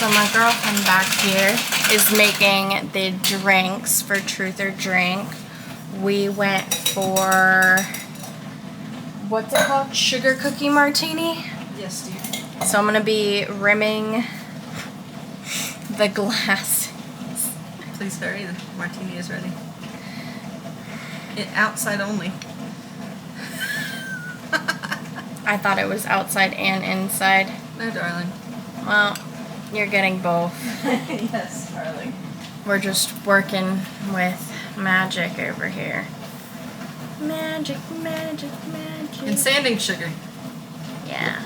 So my girlfriend back here is making the drinks for Truth or Drink. We went for, what's it called? Sugar cookie martini? Yes, dear. So I'm going to be rimming the glass. Please hurry, the martini is ready. Outside only. I thought it was outside and inside. No, darling. Well, you're getting both. Yes, darling. We're just working with magic over here. Magic, magic, magic. And sanding sugar. Yeah.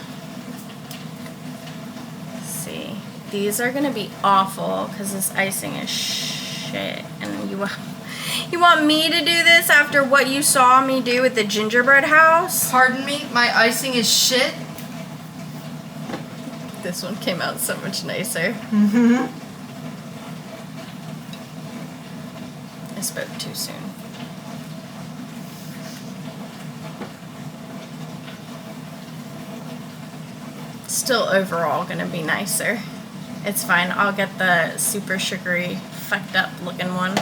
Let's see. These are gonna be awful because this icing is shit. And you want me to do this after what you saw me do with the gingerbread house? Pardon me? My icing is shit? This one came out so much nicer. Mm-hmm. I spoke too soon. Still overall gonna be nicer. It's fine. I'll get the super sugary, fucked up looking one.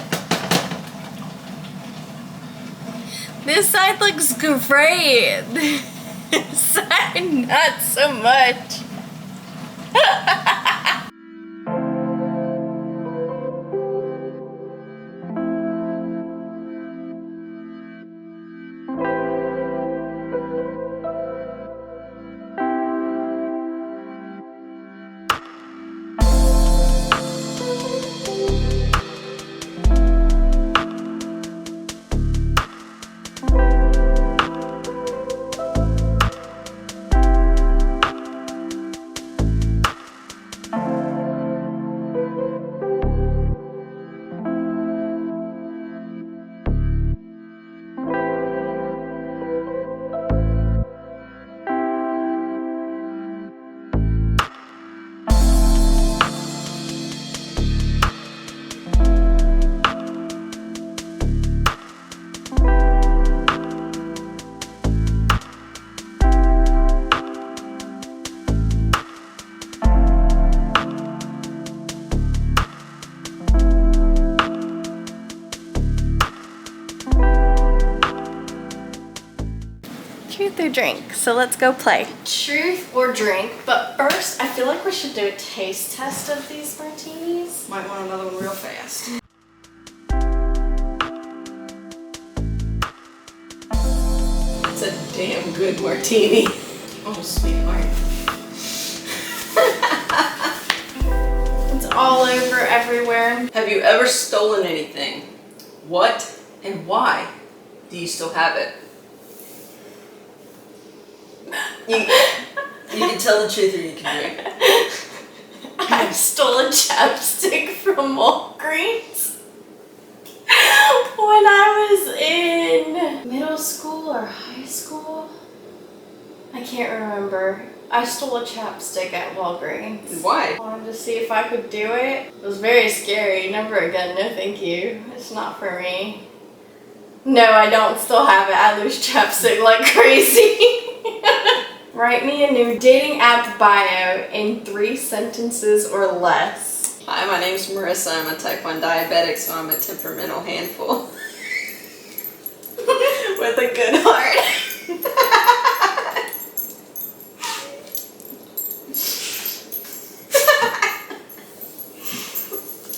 This side looks great. This side, not so much. Truth or drink, so let's go play. Truth or drink, but first I feel like we should do a taste test of these martinis. Might want another one real fast. It's a damn good martini. Oh, sweetheart. It's all over everywhere. Have you ever stolen anything? What and why do you still have it? You can tell the truth or you can drink. I stole a chapstick from Walgreens when I was in middle school or high school. I can't remember. I stole a chapstick at Walgreens. Why? I wanted to see if I could do it. It was very scary. Never again. No thank you. It's not for me. No, I don't still have it. I lose chapstick like crazy. Write me a new dating app bio in 3 sentences or less. Hi, my name's Marissa. I'm a type 1 diabetic, so I'm a temperamental handful. With a good heart.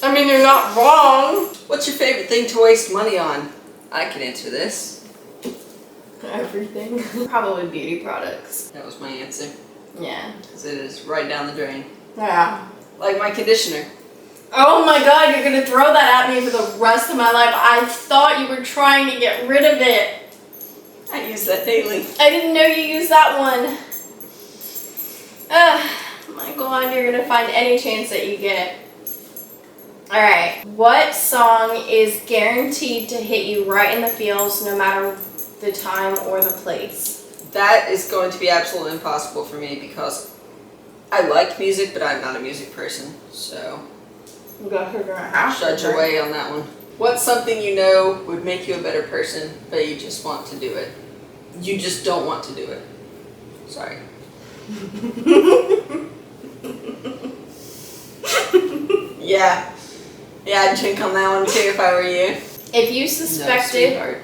I mean, you're not wrong. What's your favorite thing to waste money on? I can answer this. Everything. Probably beauty products. That was my answer. Yeah. Because it is right down the drain. Yeah. Like my conditioner. Oh my god, you're gonna throw that at me for the rest of my life. I thought you were trying to get rid of it. I use that daily. I didn't know you used that one. Oh my god, you're gonna find any chance that you get. Alright. What song is guaranteed to hit you right in the feels no matter the time or the place? That is going to be absolutely impossible for me because I like music, but I'm not a music person, so judge your way on that one. What's something you know would make you a better person, but you just want to do it? You just don't want to do it. Sorry. Yeah. Yeah, I'd drink on that one too if I were you. If you suspected, No,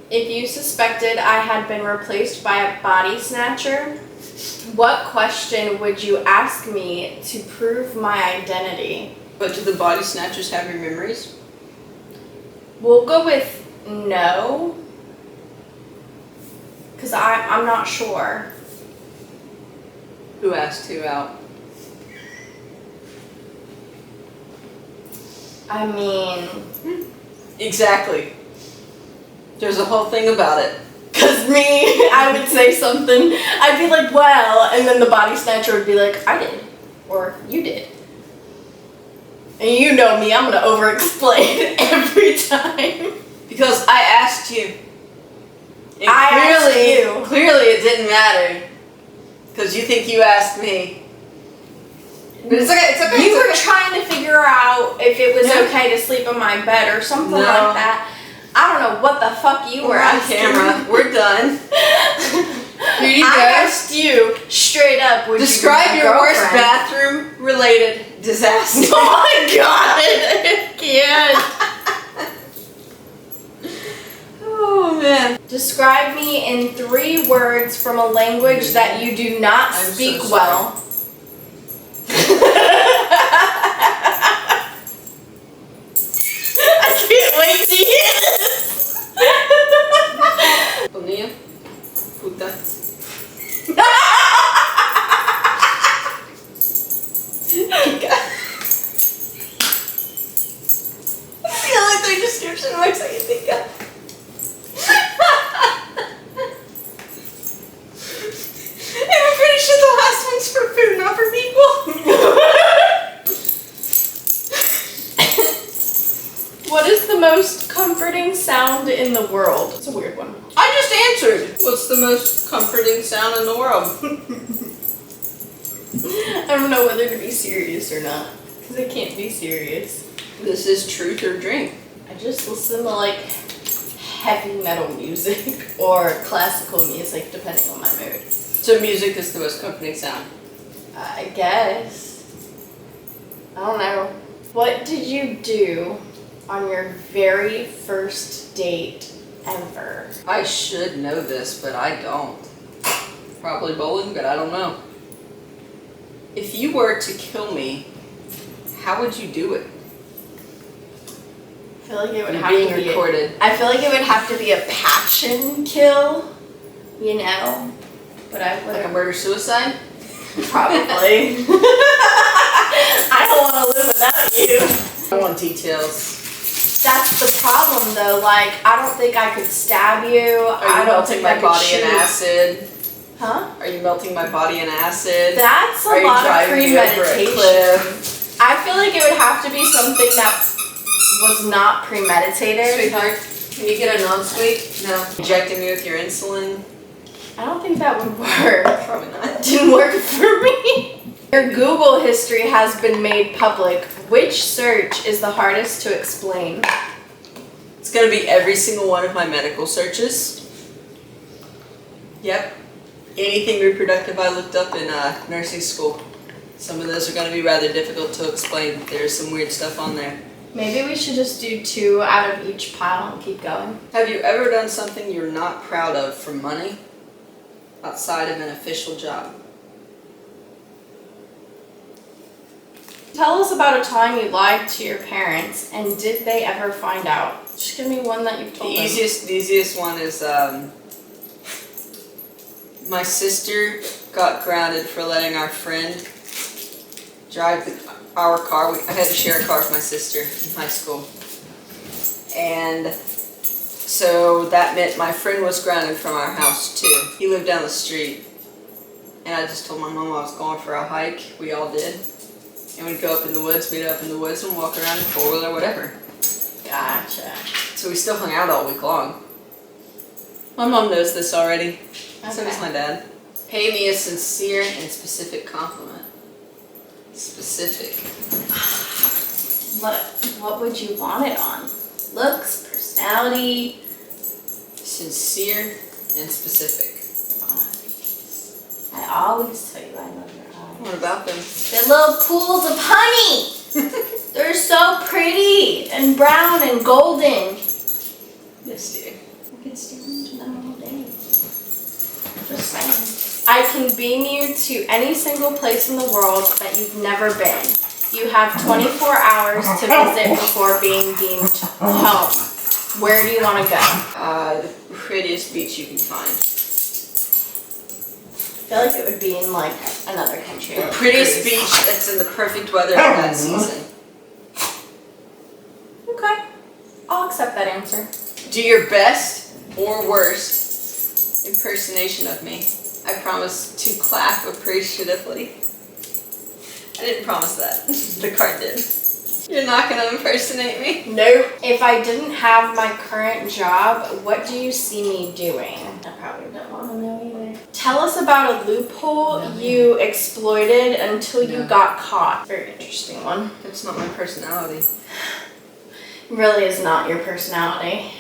if you suspected I had been replaced by a body snatcher, what question would you ask me to prove my identity? But do the body snatchers have your memories? We'll go with no, because I'm not sure. Who asked who out? I mean... Exactly. There's a whole thing about it. Because me, I would say something, I'd be like, well, and then the body snatcher would be like, I did, or you did. And you know me, I'm going to over-explain every time. Because I asked you. And asked you. Clearly it didn't matter. Because you think you asked me. But it's okay, it's okay. You were okay. trying to figure out if it was okay to sleep in my bed or something like that. I don't know what the fuck you were asking. Camera. We're done. Here you go. I asked you straight up. Would Describe you your worst bathroom-related disaster. Oh my god! I can't. Oh man. Describe me in 3 words from a language that you do not speak well. I can't wait to hear this. Bonilla. Puta. That's the only 3 description words I can think of. And I'm pretty sure the last one's for food, not for people. What is the most comforting sound in the world? It's a weird one. I just answered. What's the most comforting sound in the world? I don't know whether to be serious or not, because I can't be serious. This is truth or drink. I just listen to like heavy metal music or classical music, depending on my mood. So music is the most comforting sound. I guess. I don't know. What did you do on your very first date ever? I should know this, but I don't. Probably bowling, but I don't know. If you were to kill me, how would you do it? I feel like it would You're have being to be recorded. I feel like it would have to be a passion kill, you know? But I would Like a murder-suicide? probably. I don't want to live without you. I want details. That's the problem, though. Like, I don't think I could stab you. Are you melting my body in acid? Huh? Are you melting my body in acid? That's a Are you lot of driving me over a premeditation. cliff? I feel like it would have to be something that was not premeditated. Sweetheart, can you get a non-sweet? No. Injecting me with your insulin? I don't think that would work. Probably not. It didn't work for me. Your Google history has been made public. Which search is the hardest to explain? It's gonna be every single one of my medical searches. Yep. Anything reproductive I looked up in nursing school. Some of those are gonna be rather difficult to explain. There's some weird stuff on there. Maybe we should just do 2 out of each pile and keep going. Have you ever done something you're not proud of for money outside of an official job? Tell us about a time you lied to your parents, and did they ever find out? Just give me one that you've told them. The easiest one is my sister got grounded for letting our friend drive our car. I had to share a car with my sister in high school. And so that meant my friend was grounded from our house too. He lived down the street. And I just told my mom I was going for a hike. We all did. And we'd go up in the woods, meet up in the woods and walk around in 4-wheeler, whatever. Gotcha. So we still hung out all week long. My mom knows this already. Okay. So does my dad. Pay me a sincere and specific compliment. Specific. What would you want it on? Looks, personality? Sincere and specific. I always tell you I love your eyes. What about them? They're little pools of honey! They're so pretty and brown and golden. Yes, dear. I could stare into them all day. Just saying. I can beam you to any single place in the world that you've never been. You have 24 hours to visit before being beamed home. Where do you want to go? The prettiest beach you can find. I feel like it would be in like another country. The prettiest beach that's in the perfect weather of that season. Okay. I'll accept that answer. Do your best or worst impersonation of me. I promise to clap appreciatively. I didn't promise that. The card did. You're not gonna impersonate me? Nope. If I didn't have my current job, what do you see me doing? I probably don't want to know either. Tell us about a loophole you exploited until you got caught. Very interesting one. That's not my personality. Really is not your personality.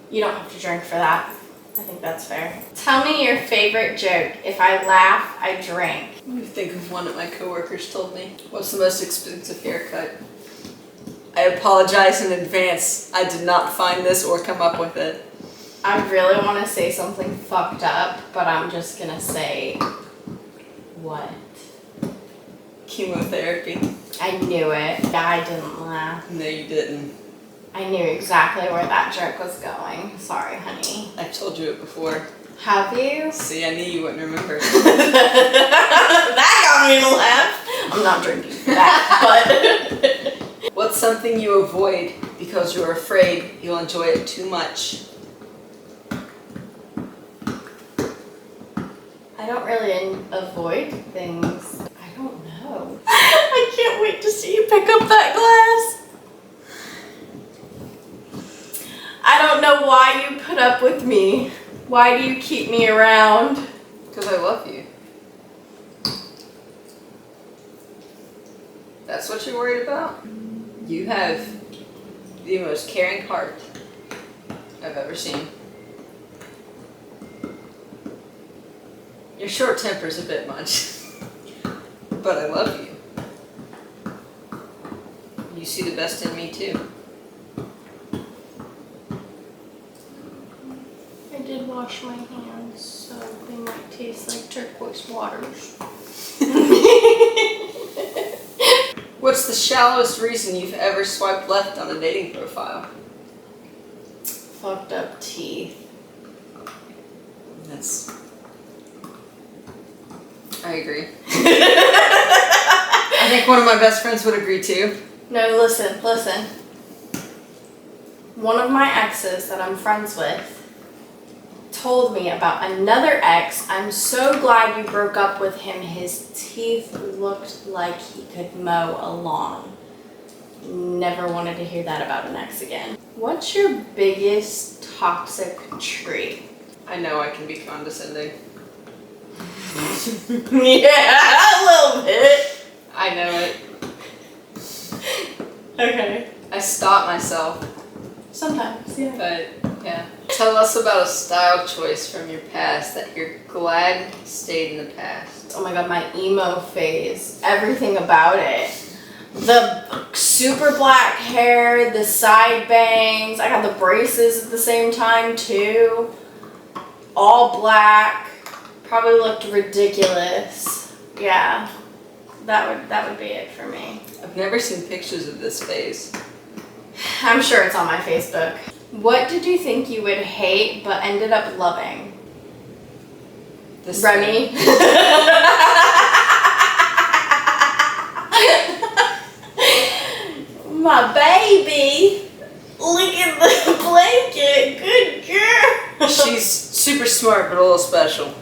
You don't have to drink for that. I think that's fair. Tell me your favorite joke. If I laugh, I drink. Let me think of one that my coworkers told me. What's the most expensive haircut? I apologize in advance. I did not find this or come up with it. I really want to say something fucked up, but I'm just gonna say, what? Chemotherapy. I knew it. I didn't laugh. No, you didn't. I knew exactly where that joke was going. Sorry, honey. I've told you it before. Have you? See, I knew you wouldn't remember. That got me to laugh. I'm not drinking that, but... What's something you avoid because you're afraid you'll enjoy it too much? I don't really avoid things. I don't know. I can't wait to see you pick up that glass. I don't know why you put up with me. Why do you keep me around? Because I love you. That's what you're worried about? You have the most caring heart I've ever seen. Your short temper's a bit much, but I love you. You see the best in me too. I did wash my hands, so they might taste like turquoise waters. What's the shallowest reason you've ever swiped left on a dating profile? Fucked up teeth. I agree. I think one of my best friends would agree too. No, listen. One of my exes that I'm friends with told me about another ex. I'm so glad you broke up with him. His teeth looked like he could mow a lawn. Never wanted to hear that about an ex again. What's your biggest toxic trait? I know I can be condescending. Yeah, a little bit. I know it. Okay. I stop myself. Sometimes, yeah. But, yeah. Tell us about a style choice from your past that you're glad stayed in the past. Oh my god, my emo phase. Everything about it. The super black hair, the side bangs. I got the braces at the same time too. All black. Probably looked ridiculous. Yeah. That would be it for me. I've never seen pictures of this phase. I'm sure it's on my Facebook. What did you think you would hate but ended up loving? This Remy. My baby. Look at the blanket. Good girl. She's super smart but a little special.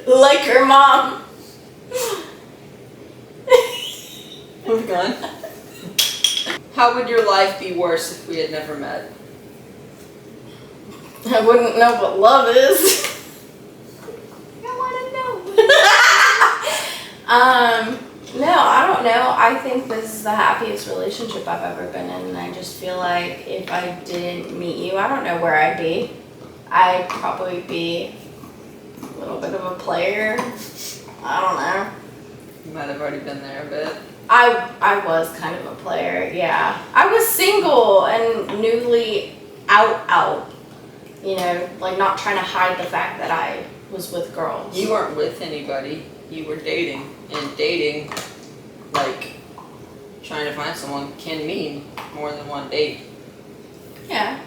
Like her mom. Moving on. How would your life be worse if we had never met? I wouldn't know what love is. I want to know. No, I don't know. I think this is the happiest relationship I've ever been in, and I just feel like if I didn't meet you, I don't know where I'd be. I'd probably be a little bit of a player. I don't know. You might have already been there a bit. I was kind of a player, yeah. I was single and newly out. You know, like not trying to hide the fact that I was with girls. You weren't with anybody. You were dating. And dating, like, trying to find someone can mean more than one date. Yeah.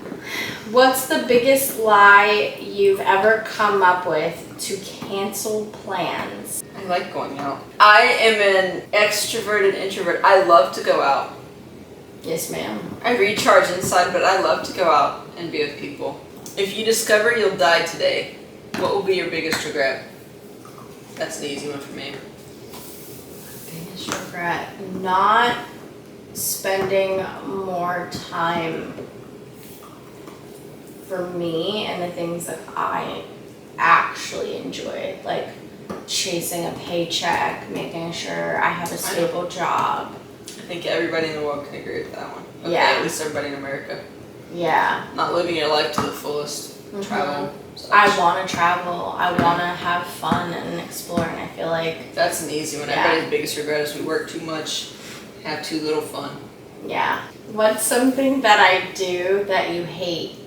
What's the biggest lie you've ever come up with to cancel plans? I like going out. I am an extroverted introvert. I love to go out. Yes, ma'am. I recharge inside, but I love to go out and be with people. If you discover you'll die today, what will be your biggest regret? That's an easy one for me. Biggest regret? Not spending more time for me and the things that I actually enjoy, like chasing a paycheck, making sure I have a stable job. I think everybody in the world can agree with that one. Okay, Yeah. At least everybody in America. Yeah. Not living your life to the fullest. Travel. I want to travel. I want to have fun and explore, and I feel like that's an easy one. Everybody's biggest regret is we work too much, have too little fun. Yeah. What's something that I do that you hate?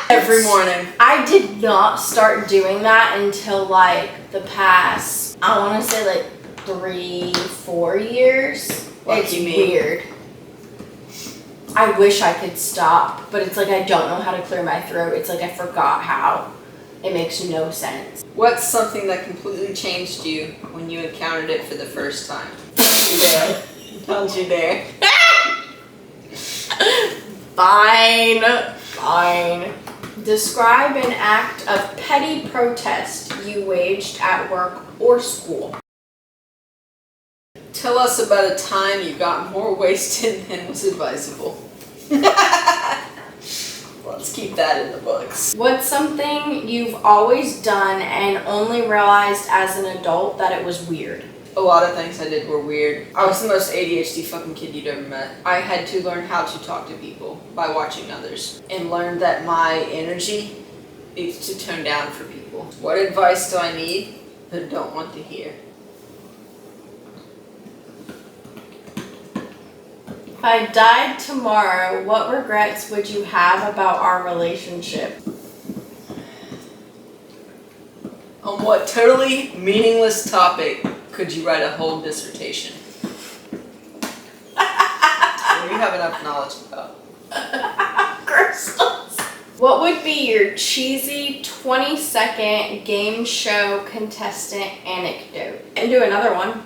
Every morning. I did not start doing that until like the past, I want to say like 3-4 years. It's weird. I wish I could stop, but it's like I don't know how to clear my throat. It's like I forgot how. It makes no sense. What's something that completely changed you when you encountered it for the first time? Don't you dare. Don't you dare. Fine. Describe an act of petty protest you waged at work or school. Tell us about a time you got more wasted than was advisable. Let's keep that in the books. What's something you've always done and only realized as an adult that it was weird? A lot of things I did were weird. I was the most ADHD fucking kid you'd ever met. I had to learn how to talk to people by watching others and learn that my energy needs to tone down for people. What advice do I need but don't want to hear? If I died tomorrow, what regrets would you have about our relationship? On what totally meaningless topic could you write a whole dissertation? What do you have enough knowledge about? Crystals. What would be your cheesy 20-second game show contestant anecdote? And do another one.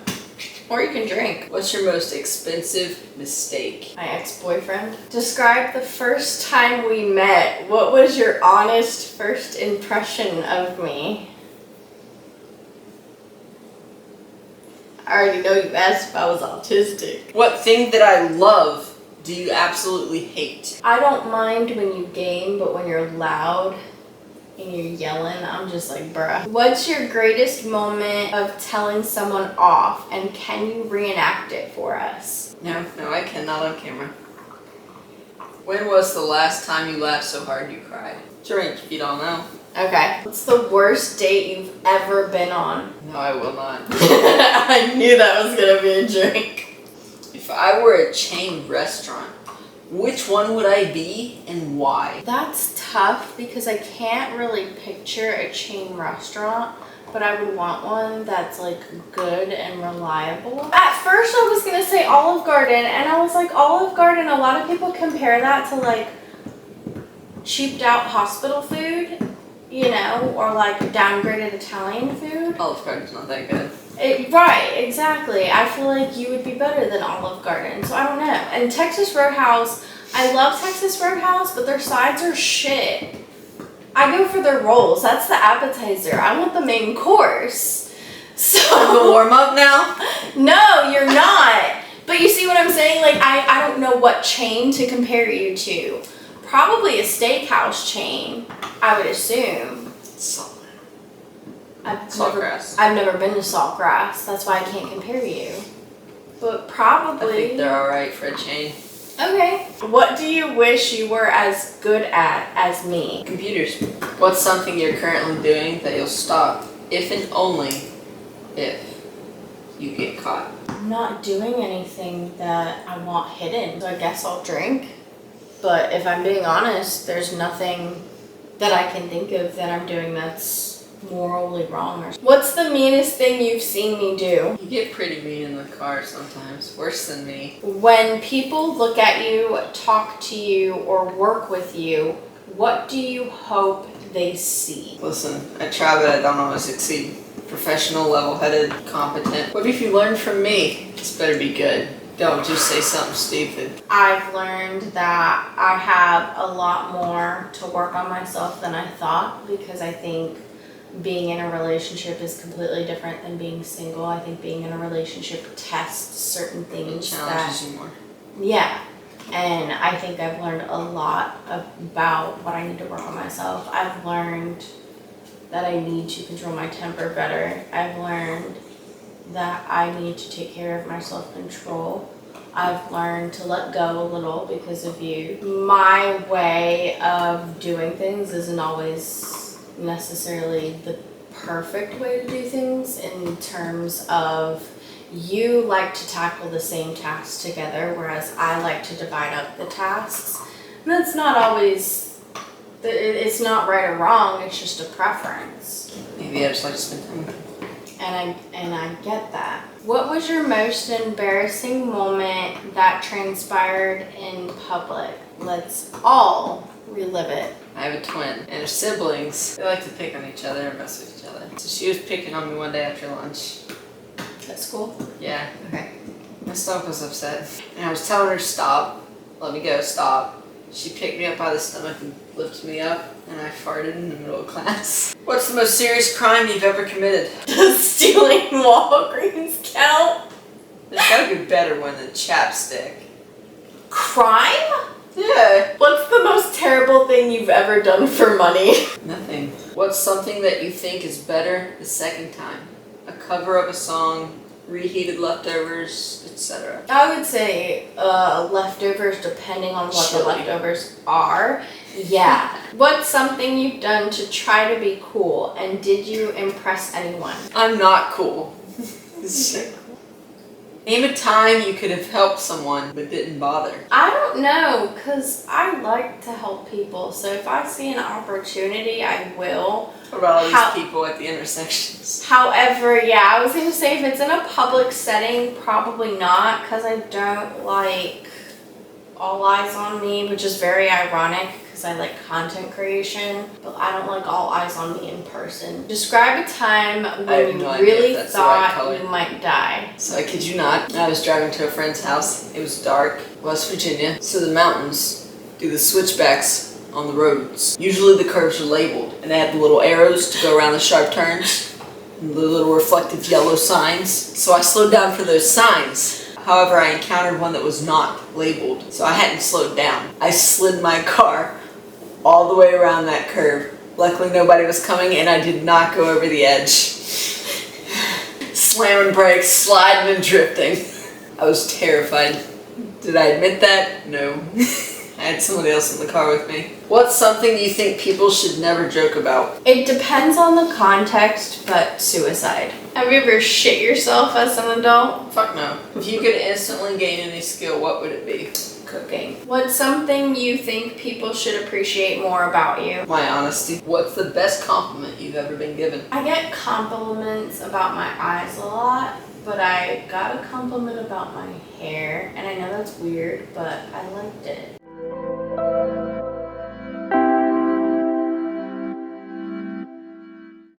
Or you can drink. What's your most expensive mistake? My ex-boyfriend. Describe the first time we met. What was your honest first impression of me? I already know you asked if I was autistic. What thing that I love do you absolutely hate? I don't mind when you game, but when you're loud and you're yelling, I'm just like, bruh. What's your greatest moment of telling someone off, and can you reenact it for us? No, I cannot on camera. When was the last time you laughed so hard you cried? Drink if you don't know. Okay. What's the worst date you've ever been on? No, I will not. I knew that was gonna be a drink. If I were a chain restaurant, which one would I be and why? That's tough because I can't really picture a chain restaurant, but I would want one that's like good and reliable. At first I was gonna say Olive Garden, and I was like, Olive Garden, a lot of people compare that to like cheaped out hospital food, you know, or like downgraded Italian food. Olive Garden's not that good. Right, exactly. I feel like you would be better than Olive Garden, so I don't know. And Texas Roadhouse, I love Texas Roadhouse, but their sides are shit. I go for their rolls. That's the appetizer. I want the main course. So the warm up now? No, you're not. But you see what I'm saying? Like, I don't know what chain to compare you to. Probably a steakhouse chain, I would assume. Saltgrass. I've never been to Saltgrass. That's why I can't compare you. But probably. I think they're alright for a chain. Okay. What do you wish you were as good at as me? Computers. What's something you're currently doing that you'll stop if and only if you get caught? I'm not doing anything that I want hidden, so I guess I'll drink. But if I'm being honest, there's nothing that I can think of that I'm doing that's morally wrong. What's the meanest thing you've seen me do? You get pretty mean in the car sometimes, worse than me. When people look at you, talk to you, or work with you, what do you hope they see? Listen, I try, but I don't always succeed. Professional, level-headed, competent. What if you learn from me? This better be good. Don't just say something stupid. I've learned that I have a lot more to work on myself than I thought, because I think being in a relationship is completely different than being single. I think being in a relationship tests certain things. It challenges you more. Yeah. And I think I've learned a lot about what I need to work on myself. I've learned that I need to control my temper better. I've learned that I need to take care of my self-control. I've learned to let go a little because of you. My way of doing things isn't always necessarily the perfect way to do things, in terms of you like to tackle the same tasks together, whereas I like to divide up the tasks. And that's not always, it's not right or wrong, it's just a preference. Maybe I just like to spend time with you. And I get that. What was your most embarrassing moment that transpired in public? Let's all relive it. I have a twin, and her siblings, they like to pick on each other and mess with each other. So she was picking on me one day after lunch. At school? Yeah. Okay. My stomach was upset. And I was telling her, stop, let me go, stop. She picked me up by the stomach and lifted me up, and I farted in the middle of class. What's the most serious crime you've ever committed? Does stealing Walgreens count? There's gotta be a better one than chapstick. Crime? Yeah. What's the most terrible thing you've ever done for money? Nothing. What's something that you think is better the second time? A cover of a song, reheated leftovers, etc. I would say leftovers, depending on what the leftovers are. Yeah. What's something you've done to try to be cool, and did you impress anyone? I'm not cool. Name a time you could have helped someone but didn't bother. I don't know, because I like to help people, so if I see an opportunity, I will. What about all these people at the intersections? However, yeah, I was going to say if it's in a public setting, probably not, because I don't like all eyes on me, which is very ironic because I like content creation, but I don't like all eyes on me in person. Describe a time when you really thought you might die. So I kid you not, I was driving to a friend's house. It was dark, West Virginia. So the mountains do the switchbacks on the roads. Usually the curves are labeled, and they have the little arrows to go around the sharp turns, and the little reflective yellow signs. So I slowed down for those signs. However, I encountered one that was not labeled, so I hadn't slowed down. I slid my car all the way around that curve. Luckily nobody was coming, and I did not go over the edge. Slamming brakes, sliding and drifting. I was terrified. Did I admit that? No. I had somebody else in the car with me. What's something you think people should never joke about? It depends on the context, but suicide. Have you ever shit yourself as an adult? Fuck no. If you could instantly gain any skill, what would it be? Cooking. What's something you think people should appreciate more about you? My honesty. What's the best compliment you've ever been given? I get compliments about my eyes a lot, but I got a compliment about my hair, and I know that's weird, but I liked it.